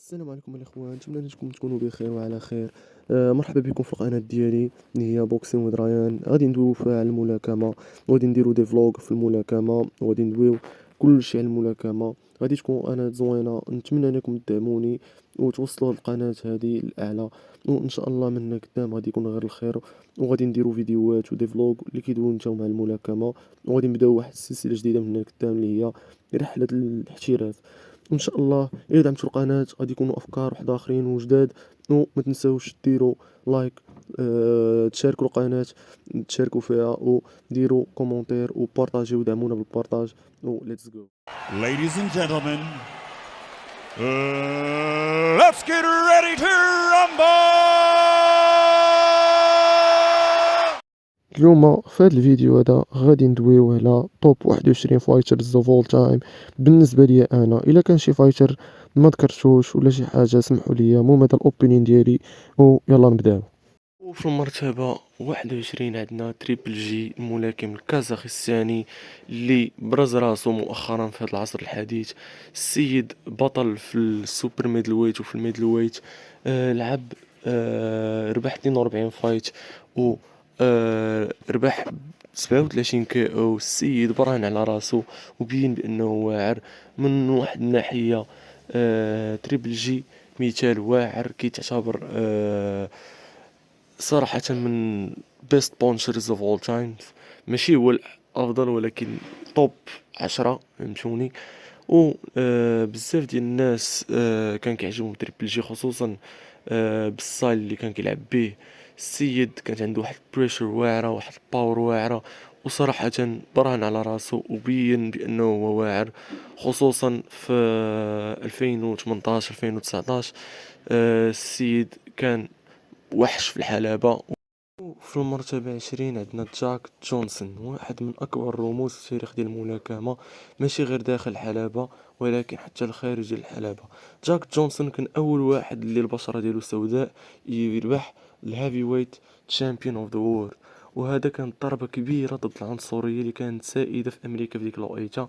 السلام عليكم الاخوان، نتمنى انكم تكونوا بخير وعلى خير. مرحبا بكم في القناه ديالي اللي هي بوكسين وذ ريان. غادي ندويو فيها على الملاكمه، وغادي نديرو دي فلوغ في الملاكمه، وغادي ندويو كلشي على الملاكمه. غادي تكون قناه زوينه، نتمنى انكم تدعموني وتوصلوا القناه هذه الاعلى، وان شاء الله من قدام غادي يكون غير الخير. وغادي نديرو فيديوهات ودي فلوغ اللي كيدويو نتاو مع الملاكمه، وغادي نبداو واحد السلسله جديده من قدام اللي هي رحله الاحتراف. وان شاء الله الا دعمتوا القناه غادي يكونوا افكار واحد اخرين وجداد. وما تنساوش ديروا لايك، تشاركوا القناه، تشاركوا فيها، وديروا كومونتير وبارطاجيو ودعمونا بالبارطاج. و ليتس جو. Ladies and gentlemen, let's get ready to rumble! اليوم في هذا الفيديو هذا غادي ندويو على توب 21 فايترز اوف اول تايم بالنسبه لي انا. الا كان شي فايتر ما ذكرتوش ولا شي حاجه سمحوا لي، المهم هذا الاوبينيون ديالي ويلا نبداو. وفي المرتبة 21 عندنا تريبل جي، الملاكم الكازاخستاني اللي برز راسو مؤخرا في هذا العصر الحديث. السيد بطل في السوبر ميدل ويت وفي الميدل ويت. لعب، ربح 42 فايت، و ربح 37 كي او. السيد براهن على راسو وبين بانه واعر من واحد الناحية. تريبل جي مثال واعر، كيتعتبر صراحة من best punchers of all times. ماشي هو الأفضل ولكن توب 10، فهمتوني. و بزاف ديال الناس كان كيعجبهم تريبل جي، خصوصا بالستايل اللي كان كيلعب به. السيد كانت عنده واحد البريشر واعرة، واحد الباور واعرة، وصراحة براهن على راسو وبين بأنه هو واعر، خصوصا في 2018 2019. السيد كان وحش في الحلبة. في المرتبة 20 عندنا جاك جونسون، واحد من أكبر الرموز في التاريخ ديال الملاكمة، ماشي غير داخل الحلبة ولكن حتى خارج الحلبة. جاك جونسون كان أول واحد اللي البشرة ديالو سوداء يربح الهيفي ويت تشامبيون اوف ذا وور، وهذا كانت ضربة كبيرة ضد العنصرية اللي كانت سائدة في أمريكا في ديك الوقيتة.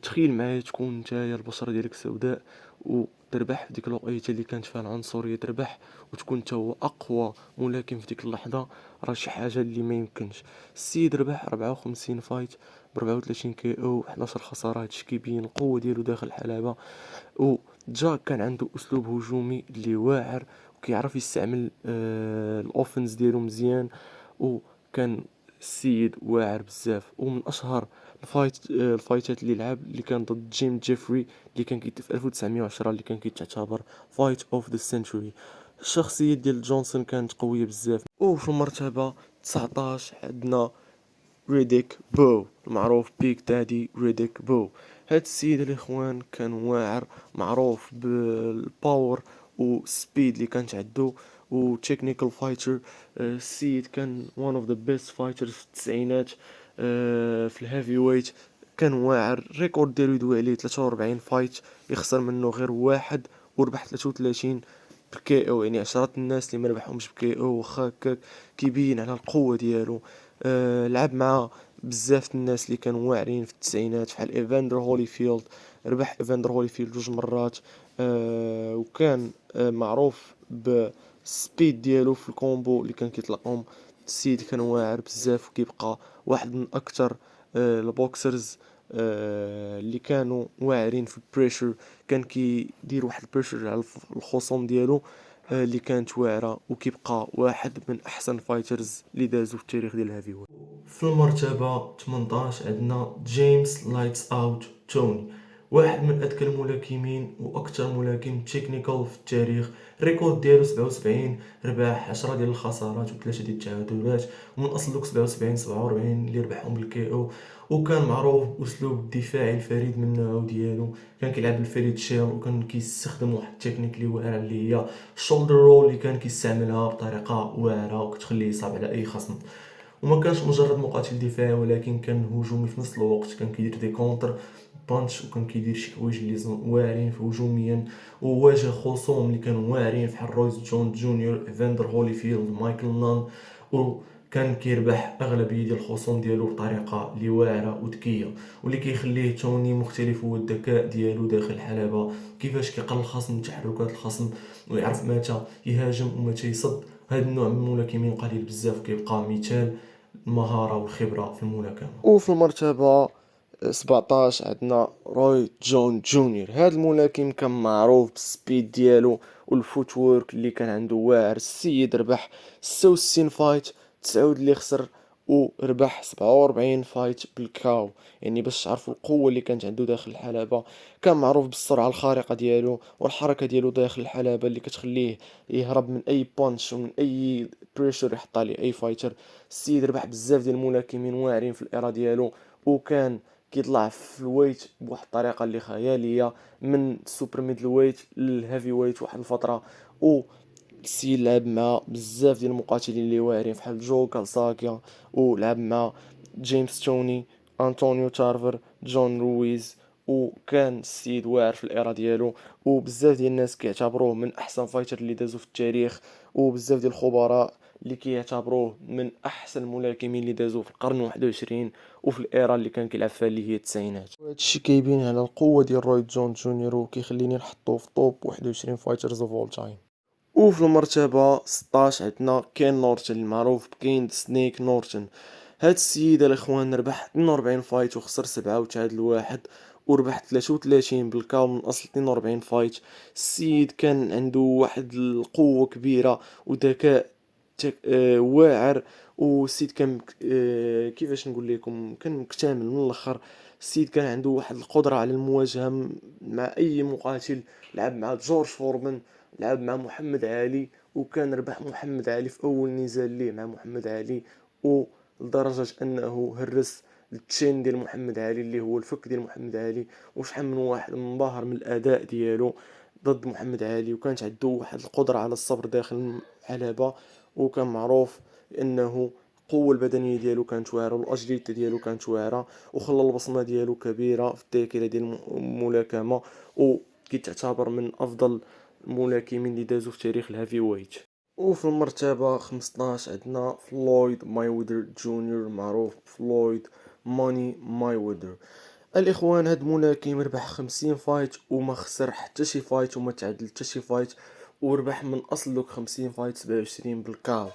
تخيل معايا تكون نتايا البشرة ديالك سوداء وتربح في ديك الوقيته اللي كانت فيها العنصريه، تربح وتكون انت هو اقوى ملاكم في ديك اللحظه. راه شي حاجه اللي ما يمكنش. السيد ربح 54 فايت ب 34 كي او، 11 خساره. هادشي كيبين القوه ديالو داخل الحلبه. وجاك كان عنده اسلوب هجومي اللي واعر، وكيعرف يستعمل الاوفنس ديالو مزيان. وكان السيد واعر بزاف. ومن اشهر الفايتات اللي لعب اللي كان ضد جيم جيفري اللي كان في 1910، اللي كان كيتعتبر فايت اوف ذا سنتوري. الشخصيه ديال جونسون كانت قويه بزاف. وفي المرتبه 19 عندنا ريديك بو، المعروف بيك دادي ريديك بو. هاد السيد الاخوان كان واعر، معروف بالباور وسبيد اللي كانت عنده، و تكنيكال فايتر. السيد كان one of the best fighters في التسعينات. في الهيفي ويت كان واعر. الريكورد ديالو يدوي عليه 43 فايت، يخسر منه غير واحد وربح 33 بكي او. يعني عشرات الناس اللي ما ربحهمش بكي او، واخا هكاك كيبين على القوه ديالو. لعب مع بزاف الناس اللي كانوا واعرين في التسعينات بحال ايفاندر هوليفيلد. ربح ايفاندر هوليفيلد جوج مرات. وكان معروف بالسبيد ديالو في الكومبو اللي كان كيطلقهم. السيد كان واعر بزاف، وكيبقى واحد من اكثر البوكسرز اللي كانوا واعرين في البريشر. كان كيدير واحد البريشر على الخصوم ديالو اللي كانت واعرة، وكيبقى واحد من احسن فايترز اللي دازوا في التاريخ ديال الهيفي ويت. في المرتبة 18 عندنا جيمس لايتس اوت توني، واحد من اذكى الملاكمين واكثر ملاكم تكنيكال في التاريخ. الريكورد ديالو 77 رباح، 10 ديال الخسارات و3 ديال التعادلات، ومن اصل دوك 77 47 اللي ربحهم بالكي او. وكان معروف باسلوب الدفاعي الفريد من نوعه ديالو. كان كيلعب بالفريد شيل، وكان كيستخدم واحد التكنيك اللي واعره اللي هي الشولدر رول، اللي كان كيستعملها بطريقه واعره وكتخليه يصعب على اي خصم. وما كانش مجرد مقاتل دفاعي، ولكن كان هجومي في نفس الوقت. كان كيدير دي كونتر بانش، وكان كيدير شي حوايج اللي واعرين في هجوميا. وواجه خصوم اللي كانوا واعرين بحال رويس جون جونيور، ايفاندر هوليفيلد، مايكل نان. كان كيربح اغلبيه ديال الخصوم ديالو بطريقه اللي واعره وذكيه، واللي كيخليه توني مختلف هو الذكاء ديالو داخل الحلبه، كيفاش كيقرا الخصم، تحركات الخصم، ويعرف متى يهاجم ومتى يصد. هذا النوع من الملاكمين قليل بزاف، كيبقى مثال المهاره والخبره في الملاكمه. وفي المرتبه 17 عندنا روي جون جونيور. هذا الملاكم كان معروف بالسبيد ديالو والفوت وورك اللي كان عنده واعر. السيد ربح 66 فايت، 9 اللي خسر، وربح 47 فايت بالكاو. يعني باش تعرفوا القوة اللي كانت عنده داخل الحلبة. كان معروف بالسرعة الخارقة ديالو والحركة ديالو داخل الحلبة اللي كتخليه يهرب من اي بانش ومن اي بريشر يحط عليه اي فايتر. السيد ربح بزاف ديال الملاكمين واعرين في الايرا ديالو، وكان كيطلع في الويت بواحد الطريقه اللي خياليه، من السوبر ميدل ويت للهيفي ويت واحد الفتره. و السيد لعب مع بزاف ديال المقاتلين اللي واعرين بحال جو كالساكيا، ولعب مع جيمس توني، انطونيو تارفر، جون رويز. وكان السيد واعر في الايرا ديالو، وبزاف ديال الناس كيعتبروه من احسن فايتر اللي دازو في التاريخ، وبزاف ديال الخبراء اللي كيعتبروه من احسن الملاكمين اللي دازو في القرن 21 وفي الايرا اللي كان كيلعب فيها اللي هي التسعينات. وهادشي كيبين على القوه ديال روي جون جونيور، وكيخليني نحطو في توب 21 فايترز اوف اول تايم. وفي المرتبة 16 عندنا كين نورتون المعروف بكين سنيك نورتون. هاد السيد الاخوان ربح 42 فايت وخسر 7 وتعادل واحد، وربح 33 بالكاو من اصل 42 فايت. السيد كان عنده واحد القوة كبيرة وذكاء واعر. والسيد كان كيفاش نقول لكم، كان مكتمل من الاخر. السيد كان عنده واحد القدرة على المواجهة مع اي مقاتل. لعب مع جورج فورمان، لعب مع محمد علي، وكان ربح محمد علي في اول نزال ليه مع محمد علي، ولدرجة انه هرس التشين ديال محمد علي اللي هو الفك ديال محمد علي. وشحال من واحد انبهر من الاداء ديالو ضد محمد علي، وكانت عنده واحد القدرة على الصبر داخل الحلبة. وكان معروف انه القوة البدنية ديالو كانت واعرة، والاجيليتي ديالو كانت واعرة، وخلى البصمة ديالو كبيرة في الذاكرة ديال الملاكمة، وكيتعتبر من افضل الملاكمين اللي دازو في تاريخ الهافي ويت. وفي المرتبة 15 عندنا فلويد مايويدر جونيور، معروف فلويد ماني مايويدر. الاخوان، هاد ملاكم ربح 50 فايت وما خسر حتى شي فايت وما تعادل حتى شي فايت، وربح من اصل دوك 50 فايت 27 بالكاو.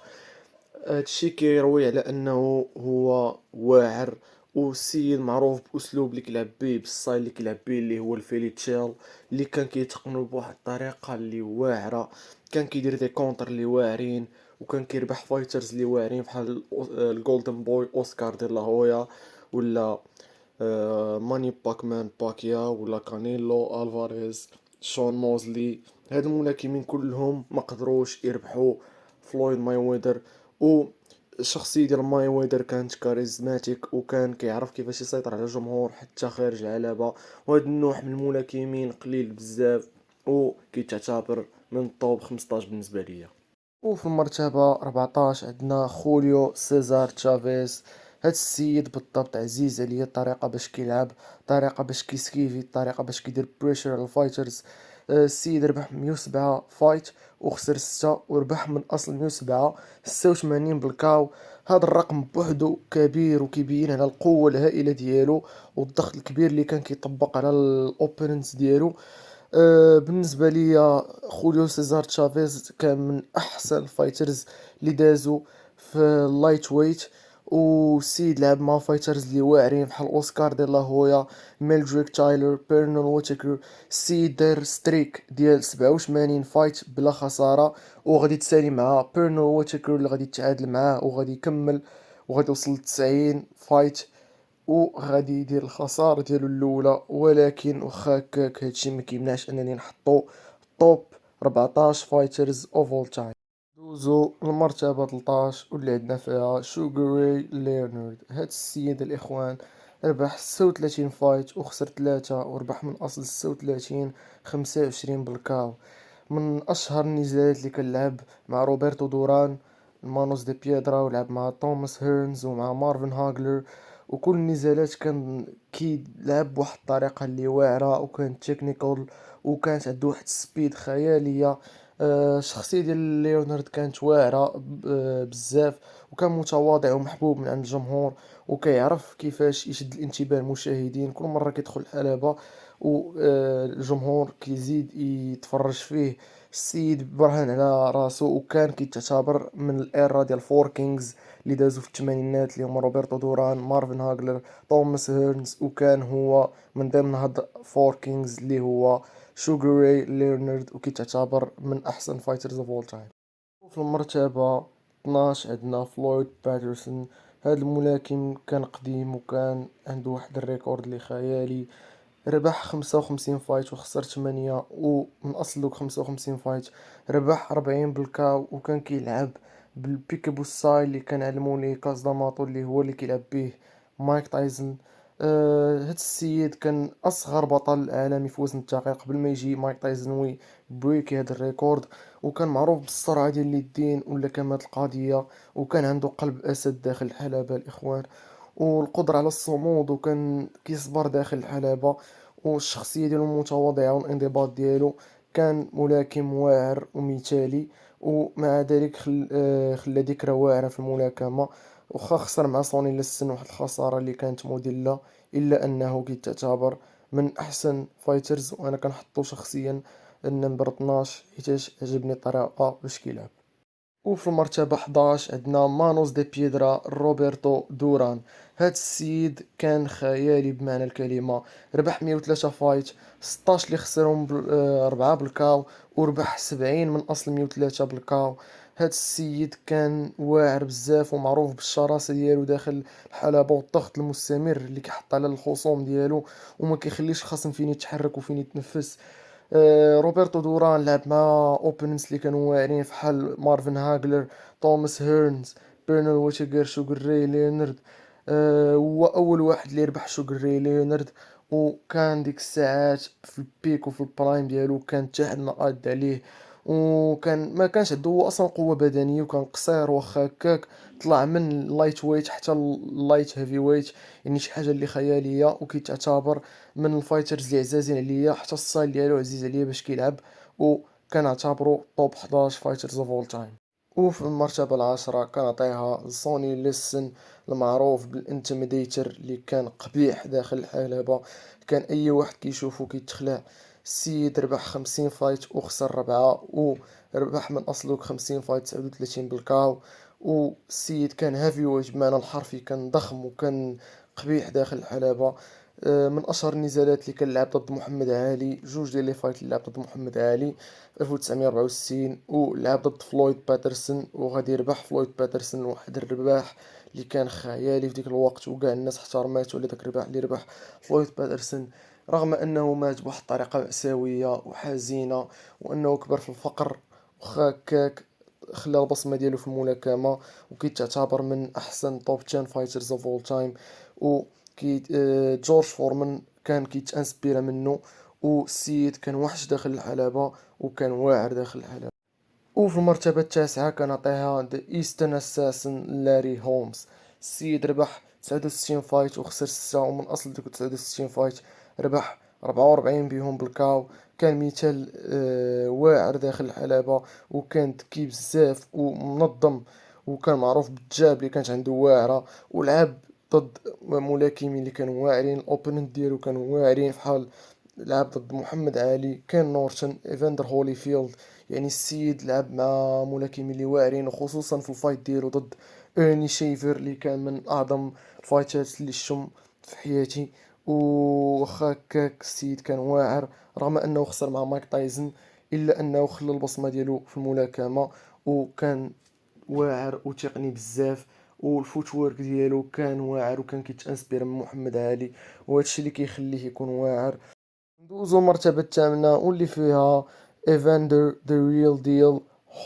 هادشي كيروي على انه هو واعر، والسيد معروف باسلوب اللي كيلعب بيه، بالستايل اللي كيلعب بيه اللي هو الفيليتشيل، اللي كان كيتقنو بواحد الطريقه اللي واعره. كان كيدير دي كونتر اللي واعرين، وكان كيربح فايترز اللي واعرين بحال الجولدن بوي اوسكار دي لا هويا، ولا ماني باكمان باكيا، ولا كانيلو الفاريز، شون موزلي. هاد الملاكمين كلهم ما قدروش يربحوا فلويد ماي ويدر. والشخصية ديال ماي ويدر كانت كاريزماتيك، وكان كيعرف كيفاش يسيطر على الجمهور حتى خارج العلبة. وهاد النوع من الملاكمين قليل بزاف، وكيتعتبر من طوب 15 بالنسبة ليا. وفي المرتبة 14 عندنا خوليو سيزار تشافيز. هاد السيد بالضبط عزيز عليا الطريقة باش كيلعب، الطريقة باش كيسكيفي، الطريقة باش كيدير بريشر على الفايترز. السيد ربح 107 فايت وخسر 6، وربح من اصل 107 86 بالكاو. هذا الرقم بوحدو كبير، وكيبين على القوة الهائلة ديالو والضغط الكبير اللي كان كيطبق على الاوبوننتس ديالو. بالنسبة لي خوليو سيزار تشافيز كان من أحسن الفايترز اللي دازو في اللايت ويت. وسيد لعب مع فايترز اللي واعرين بحال أوسكار دي لا هويا، ميلدريك تايلر، بيرنون ووتيكر. السيد دار ستريك ديال 87 فايت بلا خسارة، وغادي يتسالي مع بيرنون ووتيكر اللي غادي يتعادل معاه وغادي يكمل، وغادي يوصل ل 90 فايت، وغادي يدير الخسارة ديالو الاولى. ولكن واخا هكاك هادشي ما كيمنعش انني نحطو توب 14 فايترز اوف اول تايم. دوزو المرتبة 13 واللي عندنا فيها شوغر راي ليونارد. هاد السيد الاخوان ربح 36 فايت وخسر 3، وربح من اصل 36 25 بالكاو. من اشهر النزالات اللي كان لعب مع روبرتو دوران مانوس دي بيدرا، ولعب مع توماس هيرنز ومع مارفن هاغلر. وكل النزالات كان كيلعب بواحد الطريقه اللي واعره، وكان تكنيكال، وكانت عنده واحد السبيد خياليه. الشخصية ديال ليونارد كانت واعرة بزاف، وكان متواضع ومحبوب من عند الجمهور، وكيعرف كيفاش يشد الانتباه المشاهدين كل مرة كيدخل الحلبة، والجمهور كيزيد يتفرج فيه. السيد برهن على راسو، وكان كيتعتبر من الايرا ديال فور كينجز اللي دازو في الثمانينات، اللي هما روبرتو دوران، مارفن هاغلر، توماس هيرنز، وكان هو من ضمن هاد فور كينجز اللي هو شوغر راي ليونارد، وكيتعتبر من احسن فايترز اوف اول تايم. في المرتبة 12 عندنا فلويد باترسون. هذا الملاكم كان قديم وكان عنده واحد الريكورد اللي خيالي. ربح 55 فايت وخسر 8، ومن اصل دوك 55 فايت ربح 40 بالكاو، وكان كيلعب بالبيكابو ستايل اللي كان علمو ليه كاز داماطو، اللي هو اللي كيلعب به مايك تايسون. هاد السيد كان اصغر بطل عالمي في وزن الثقيل قبل ما يجي مايك تايسون بريكي هاد الريكورد، وكان معروف بالسرعة ديال اليدين واللكمات القاضية، وكان عنده قلب اسد داخل الحلبة الاخوان، والقدرة على الصمود، وكان كيصبر داخل الحلبة، والشخصية ديالو المتواضعة والانضباط ديالو. كان ملاكم واعر ومثالي، ومع ذلك خلى ذكرى واعرة في الملاكمة. وخا خسر مع سوني لسن واحد الخسارة اللي كانت مذلة، إلا أنه كيتعتبر من أحسن فايترز، وأنا كنحطو شخصيا النمبر 12 حيتاش عجبني الطريقة باش كيلعب. وفي المرتبة 11 عندنا مانوس دي بيدرا روبرتو دوران. هاد السيد كان خيالي بمعنى الكلمة. ربح 103 فايت، 16 اللي خسرهم 4 بالكاو، وربح 70 من أصل 103 بالكاو. هاد السيد كان واعر بزاف ومعروف بالشراسة ديالو داخل الحلبة والضغط المستمر اللي كيحط على الخصوم ديالو، وما كيخليش الخصم فين يتحرك وفين يتنفس. روبرتو دوران لعب مع اوبوننتس اللي كانوا واعرين فحال مارفن هاغلر، توماس هيرنز، بيرنال ويتيغر، شوغر راي ليونارد. هو اول واحد اللي ربح شوغر راي ليونارد، وكان ديك الساعات في البيك وفي البرايم ديالو، كان حتى حد ما قاد عليه، وكان ما كانش عنده هو اصلا قوه بدنيه، وكان قصير واخا هكاك. طلع من اللايت ويت حتى اللايت هيفي ويت، يعني شي حاجه اللي خياليه، وكيتعتبر من الفايترز اللي عزازين عليا، حتى الستايل ديالو عزيز عليا باش كيلعب، وكنعتبرو توب 11 فايترز اوف اول تايم. وفي المرتبة العاشرة كنعطيها سوني ليسن، المعروف بالانتميديتر، اللي كان قبيح داخل الحلبة، كان اي واحد كيشوفو كيتخلع. السيد ربح 50 فايت وخسر 4، وربح من اصلو 50 فايت 39 بالكاو. والسيد كان هافي ويت بمعنى الحرفي، كان ضخم وكان قبيح داخل الحلبة. من اشهر النزالات اللي كان لعب ضد محمد علي، جوج ديال لي فايت اللي لعب ضد محمد علي في 1964، ولعب ضد فلويد باترسون، وغادي يربح فلويد باترسون واحد الرباح اللي كان خيالي في ديك الوقت، وكاع الناس احترماتو على داك الرباح اللي ربح فلويد باترسون، رغم انه مات بواحد الطريقة مأساوية وحزينة، وانه كبر في الفقر، وخا هكاك خلى البصمة ديالو في الملاكمة، وكيتعتبر من احسن توب 10 فايترز اوف اول تايم. و كي جورج فورمان كان كيتانسبيرا منه، والسيد كان وحش داخل الحلبة، وكان واعر داخل الحلبة. وفي المرتبة التاسعة كنعطيها ذا ايسترن اساسن لاري هولمز. السيد ربح 69 فايت وخسر 6، ومن اصل ديك 69 فايت ربح 44 بيهم بالكاو. كان مثال واعر داخل الحلبة، وكان ذكي بزاف ومنظم، وكان معروف بالجاب اللي كانت عنده واعرة، ولعب ضد ملاكمين اللي كانوا واعرين. الاوبوننت ديالو كانوا واعرين فحال لعب ضد محمد علي، كان نورتن، ايفاندر هوليفيلد. يعني السيد لعب مع ملاكمين اللي واعرين، وخصوصا في الفايت ديالو ضد ايرني شيفر، اللي كان من اعظم الفايتات اللي شفتهم في حياتي. وخا هكاك السيد كان واعر، رغم انه خسر مع مايك تايسون، الا انه خلى البصمه ديالو في الملاكمه، وكان واعر وتقني بزاف، والفوتورك ديالو كان واعر، وكان كيتانسبير من محمد علي، وهادشي اللي كيخليه يكون واعر. ندوزو المرتبة الثامنة واللي فيها ايفاندر ذا ريل ديل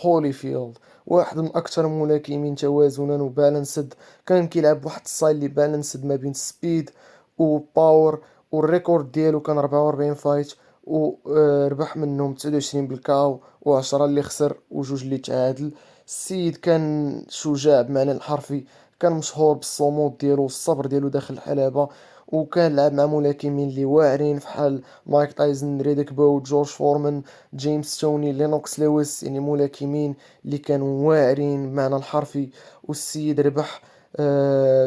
هوليفيلد، واحد من اكثر الملاكمين توازنا وبالانسد. كان كيلعب بواحد الستايل اللي بالانسد ما بين سبيد وباور، والريكورد ديالو كان 44 فايت، وربح منهم 29 بالكاو، و10 اللي خسر وجوج اللي تعادل. السيد كان شجاع بمعنى الحرفي، كان مشهور بالصمود ديالو والصبر ديالو داخل الحلبة، وكان لعب مع ملاكمين اللي واعرين فحال مايك تايسون، ريديك بو، جورج فورمان، جيمس توني، لينوكس لويس، يعني ملاكمين اللي كانوا واعرين بمعنى الحرفي. والسيد ربح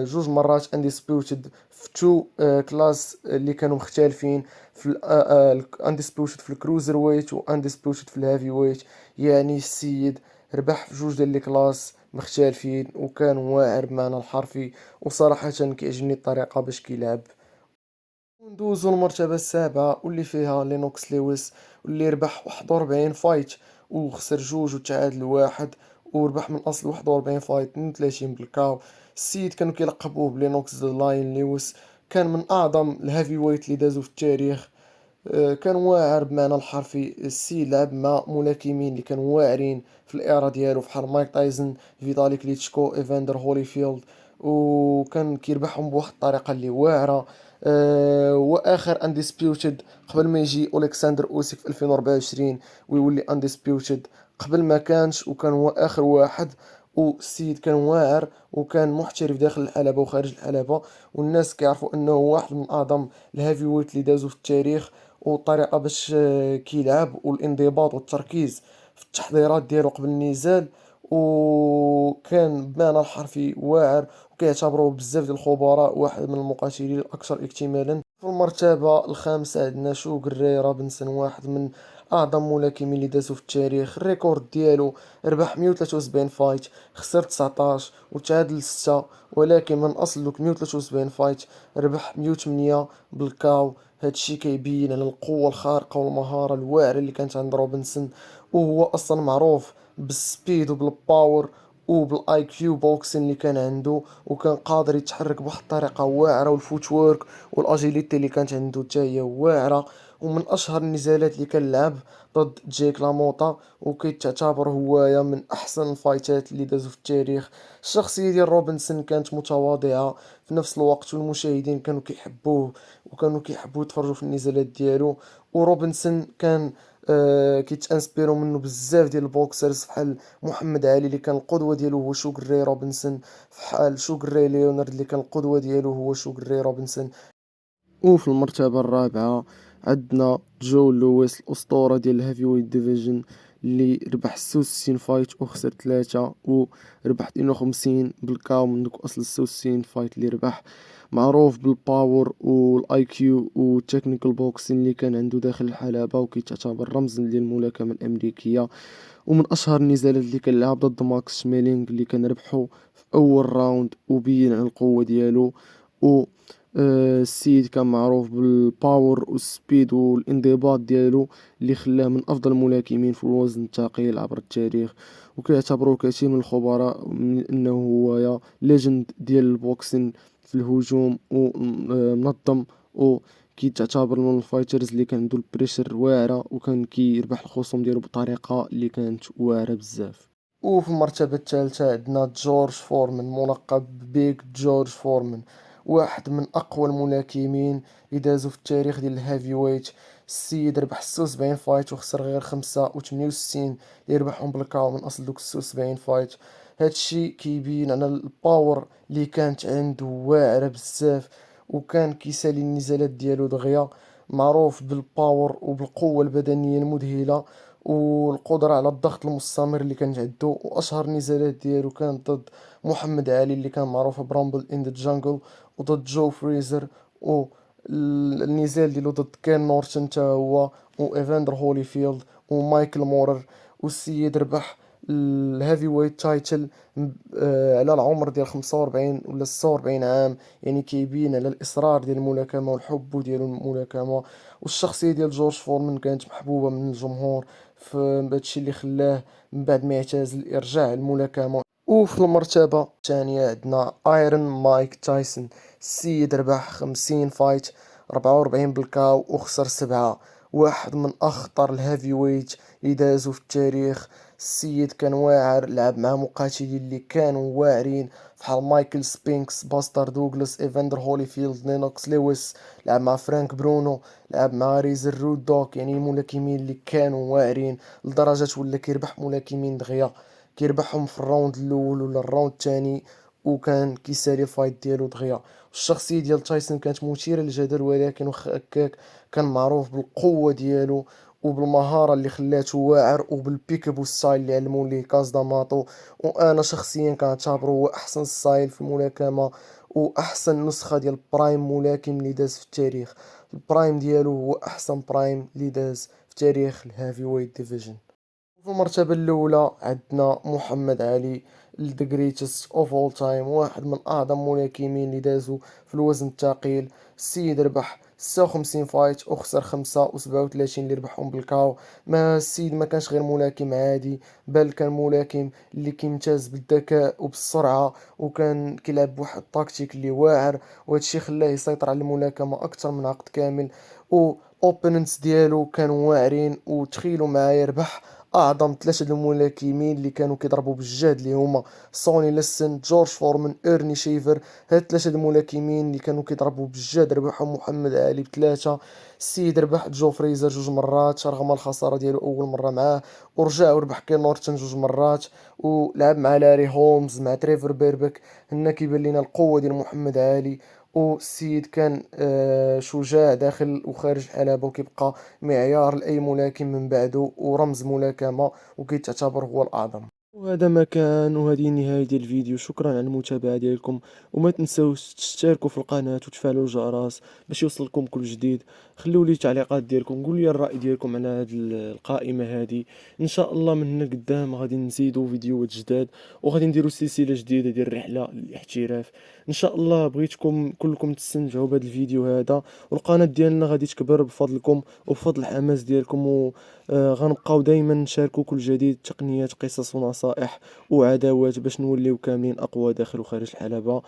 جوج مرات انديسبيوتد في تو كلاس اللي كانوا مختلفين، في الانديسبيوتد في الكروزر ويت وانديسبيوتد في الهافي ويت. يعني السيد ربح في جوج ديال لي كلاس مختلفين وكان واعر بمعنى الحرفي. وصراحة كيعجبني الطريقة باش كيلعب. وندوزو المرتبة السابعة واللي فيها لينوكس لويس، واللي ربح 41 فايت وخسر جوج وتعادل واحد، وربح من اصل 41 فايت 32 بالكاو. السيد كانوا كيلقبوه بلينوكس ذا لاين لويس. كان من اعظم الهيفي ويت اللي دازو في التاريخ. كان واعر بمعنى الحرفي. السي لعب مع ملاكمين اللي كانوا واعرين في الايرا ديالو فحال مايك تايسون، فيتالي كليتشكو، ايفاندر هوليفيلد، وكان كيربحهم بواحد الطريقه اللي واعره. واخر انديسبيوتد قبل ما يجي اولكسندر اوسيك في 2024 ويولي انديسبيوتد، قبل ما كانش وكان هو اخر واحد. والسيد كان واعر وكان محترف داخل الحلبة وخارج الحلبة، والناس كيعرفوا انه هو واحد من اعظم الهيفي ويت اللي دازو في التاريخ. والطريقة باش كيلعب والانضباط والتركيز في التحضيرات ديالو قبل النزال، وكان بمعنى الحرفي واعر. وكيعتبروه بزاف ديال الخبراء واحد من المقاتلين الاكثر اكتمالا. في المرتبة الخامسة عندنا شوغر راي روبنسون، واحد من اعظم ملاكمين اللي دازو في التاريخ. الريكورد ديالو ربح 173 فايت، خسر 19 وتعادل 6، ولكن من اصل دوك 173 فايت ربح 108 بالكاو. هادشي كيبين على القوة الخارقة والمهارة الواعرة اللي كانت عند روبنسون. وهو اصلا معروف بالسبيد وبالباور وبالاي كيو بوكسين اللي كان عنده، وكان قادر يتحرك بواحد الطريقة واعرة. والفوت وورك والاجيليتي اللي كانت عنده حتى هي واعرة. ومن اشهر النزالات اللي كان لعب ضد جيك لاموطا، وكيتعتبر هو من احسن الفايتات اللي دازو في التاريخ. الشخصية ديال روبنسون كانت متواضعة في نفس الوقت، والمشاهدين كانوا كيحبوه وكانوا كيحبوا يتفرجوا في النزالات ديالو. وروبنسون كان كيتانسبيرو منه بزاف ديال البوكسرز فحال محمد علي اللي كان القدوة ديالو هو شوغر راي روبنسون، فحال شوغر راي ليونارد اللي كان القدوة ديالو هو شوغر راي روبنسون. وفي المرتبة الرابعة عندنا جو لويس، الأسطورة ديال الهيفي ويت ديفيجن، اللي ربح 66 فايت وخسر 3 وربح 52 بالكاو من دوك أصل 66 فايت اللي ربح. معروف بالباور والاي كيو والتكنيكال بوكسين اللي كان عنده داخل الحلبة، وكيتعتبر رمز ديال الملاكمة الأمريكية. ومن أشهر النزالات اللي كان لعب ضد ماكس شميلينغ اللي كان ربحو في أول راوند وبين على القوة ديالو. و السيد كان معروف بالباور والسبيد والانضباط ديالو اللي خلاه من افضل الملاكمين في الوزن الثقيل عبر التاريخ. وكيعتبروه كثير من الخبراء من انه هو يا ليجند ديال البوكسين في الهجوم ومنظم. وكيتعتبر من الفايترز اللي كان عنده البريشر واعرة، وكان كيربح الخصوم ديالو بطريقة اللي كانت واعرة بزاف. وفي المرتبة الثالثة عندنا جورج فورمان، ملقب بيج جورج فورمان، واحد من أقوى الملاكمين اللي دازو في التاريخ ديال الهافي ويت. السيد ربح 76 فايت وخسر غير 5 و68 اللي ربحهم بالكاو من أصل دوك 76 فايت. هادشي كيبين على الباور اللي كانت عنده واعرة بزاف، وكان كيسالي النزالات ديالو دغيا. معروف بالباور وبالقوة البدنية المذهلة والقدرة على الضغط المستمر اللي كانت عنده. واشهر النزالات ديالو كانت ضد محمد علي اللي كان معروف برامبل ان ذا جانجل، وضد جو فريزر، والنزال ديالو ضد كين نورتون تا هو، وايفاندر هوليفيلد، ومايكل مورر. والسيد ربح الهيفي ويت تايتل على العمر ديال 45 ولا 46 عام. يعني كيبين على الاصرار ديال الملاكمه والحب ديالو للملاكمه. والشخصيه ديال جورج فورمان كانت محبوبه من الجمهور، فهادشي اللي خلاه من بعد ما يعتزل يرجع الملاكمة. وفي المرتبة الثانية عندنا ايرون مايك تايسون. السيد ربح 50 فايت، 44 بالكاو وخسر 7، واحد من اخطر الهيفي ويت اللي دازو في التاريخ. السيد كان واعر، لعب مع مقاتلين اللي كانوا واعرين فحال مايكل سبينكس، باستر دوغلاس، ايفاندر هوليفيلد، لينوكس لويس، لعب مع فرانك برونو، لعب مع ريزر رود دوك. يعني ملاكمين اللي كانوا واعرين لدرجة ولا كيربح ملاكمين دغيا كيربحهم في الراوند الاول ولا الراوند الثاني. وكان كيسالي الفايت ديالو دغيا. الشخصية ديال تايسون كانت مثيرة للجدل، ولكن واخا هكاك كان معروف بالقوة ديالو وبالمهارة اللي خلاتو واعر وبالبيكابو ستايل اللي علمو ليه كاز داماطو. وانا شخصيا كنعتبرو هو احسن ستايل في الملاكمة واحسن نسخة ديال برايم ملاكم اللي داز في التاريخ. البرايم ديالو هو احسن برايم اللي داز في تاريخ الهافي ويت ديفيجن. في المرتبة الأولى عندنا محمد علي، the greatest of all time، واحد من أعظم ملاكمين اللي دازو في الوزن الثقيل. السيد ربح 56 فايت وخسر 5 و37 اللي ربحهم بالكاو. ما السيد ما كانش غير ملاكم عادي، بل كان ملاكم اللي كيمتاز بالذكاء وبالسرعة، وكان كيلعب بواحد التكتيك اللي واعر، وهادشي خلاه يسيطر على الملاكمة أكثر من عقد كامل. و اوبوننتس ديالو كانوا واعرين، وتخيلوا معايا ربح اعظم ثلاثه الملاكمين اللي كانوا كيضربوا بالجهد اللي هما سوني ليسن، جورج فورمان، ايرني شيفر. هاد ثلاثه الملاكمين اللي كانوا كيضربوا بالجهد ربحهم محمد علي بثلاثه. السيد ربح جو فريزر جوج مرات رغم الخساره ديالو اول مره معاه، ورجع وربح كين نورتون جوج مرات، ولعب مع لاري هولمز مع تريفر بيربك. هنا كيبان لينا القوه ديال محمد علي. والسيد كان شجاع داخل وخارج الحلبة، وكيبقى معيار لأي ملاكم من بعده ورمز ملاكمة، وكيتعتبر هو الأعظم. وهذا ما كان، وهذه النهاية ديال الفيديو. شكرا على المتابعة ديالكم، وما تنسوش تشتركوا في القناة وتفعلوا الجرس باش يوصلكم كل جديد. خلوا لي تعليقات ديالكم، قولوا لي الرأي ديالكم على هذه القائمة هذه. ان شاء الله من هنا لقدام غادي نزيدوا فيديوهات جداد، وغادي نديروا سلسلة جديدة ديال الرحلة للاحتراف. ان شاء الله بغيتكم كلكم تستمتعوا بهذا الفيديو هذا، والقناة ديالنا غادي تكبر بفضلكم وبفضل الحماس ديالكم. غنبقاو دايما نشاركو كل جديد، تقنيات، قصص ونصائح وعداوات باش نوليو كاملين اقوى داخل وخارج الحلبة.